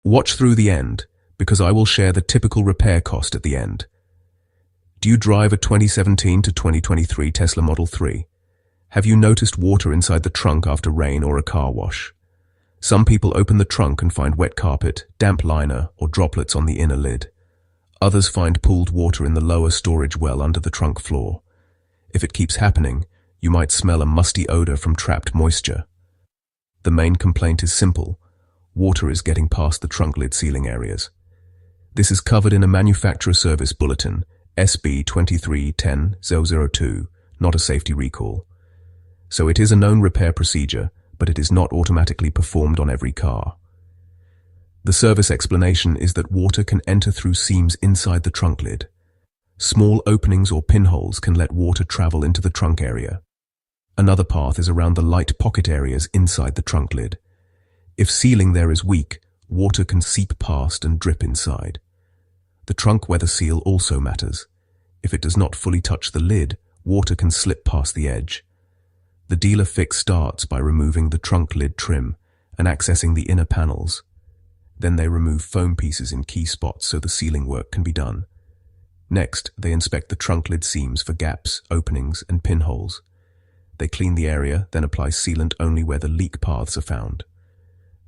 Watch through the end, because I will share the typical repair cost at the end. Do you drive a 2017 to 2023 Tesla Model 3? Have you noticed water inside the trunk after rain or a car wash? Some people open the trunk and find wet carpet, damp liner, or droplets on the inner lid. Others find pooled water in the lower storage well under the trunk floor. If it keeps happening, you might smell a musty odor from trapped moisture. The main complaint is simple. Water is getting past the trunk lid sealing areas. This is covered in a manufacturer service bulletin, SB 2310-002, not a safety recall. So it is a known repair procedure, but it is not automatically performed on every car. The service explanation is that water can enter through seams inside the trunk lid. Small openings or pinholes can let water travel into the trunk area. Another path is around the light pocket areas inside the trunk lid. If sealing there is weak, water can seep past and drip inside. The trunk weather seal also matters. If it does not fully touch the lid, water can slip past the edge. The dealer fix starts by removing the trunk lid trim and accessing the inner panels. Then they remove foam pieces in key spots so the sealing work can be done. Next, they inspect the trunk lid seams for gaps, openings, and pinholes. They clean the area, then apply sealant only where the leak paths are found.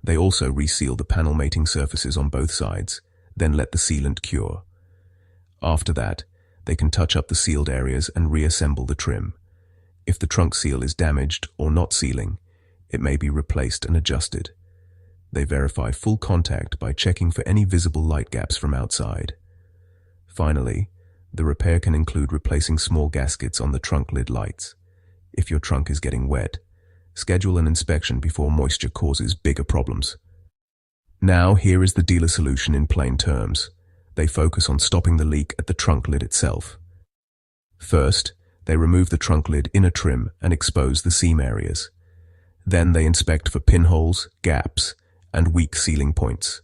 They also reseal the panel mating surfaces on both sides, then let the sealant cure. After that, they can touch up the sealed areas and reassemble the trim. If the trunk seal is damaged or not sealing, it may be replaced and adjusted. They verify full contact by checking for any visible light gaps from outside. Finally, the repair can include replacing small gaskets on the trunk lid lights. If your trunk is getting wet, schedule an inspection before moisture causes bigger problems. Now, here is the dealer solution in plain terms. They focus on stopping the leak at the trunk lid itself. First, they remove the trunk lid inner trim and expose the seam areas. Then they inspect for pinholes, gaps, and weak sealing points.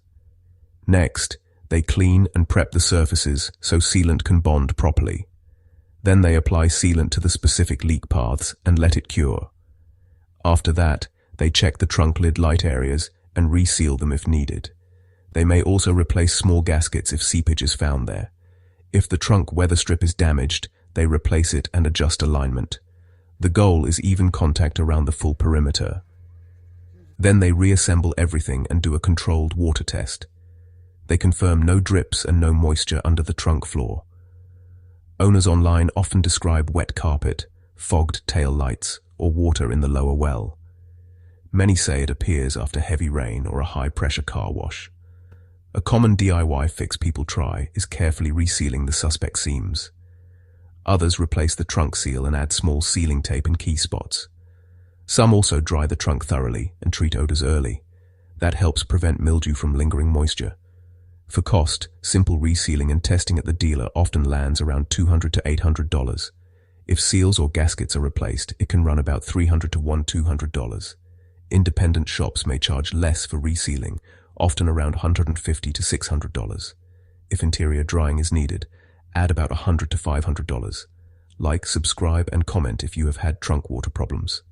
Next, they clean and prep the surfaces so sealant can bond properly. Then they apply sealant to the specific leak paths and let it cure. After that, they check the trunk lid light areas and reseal them if needed. They may also replace small gaskets if seepage is found there. If the trunk weather strip is damaged, they replace it and adjust alignment. The goal is even contact around the full perimeter. Then they reassemble everything and do a controlled water test. They confirm no drips and no moisture under the trunk floor. Owners online often describe wet carpet, fogged tail lights, or water in the lower well. Many say it appears after heavy rain or a high-pressure car wash. A common DIY fix people try is carefully resealing the suspect seams. Others replace the trunk seal and add small sealing tape in key spots. Some also dry the trunk thoroughly and treat odors early. That helps prevent mildew from lingering moisture. For cost, simple resealing and testing at the dealer often lands around $200 to $800. If seals or gaskets are replaced, it can run about $300 to $200. Independent shops may charge less for resealing, often around $150 to $600. If interior drying is needed, add about $100 to $500. Like, subscribe, and comment if you have had trunk water problems.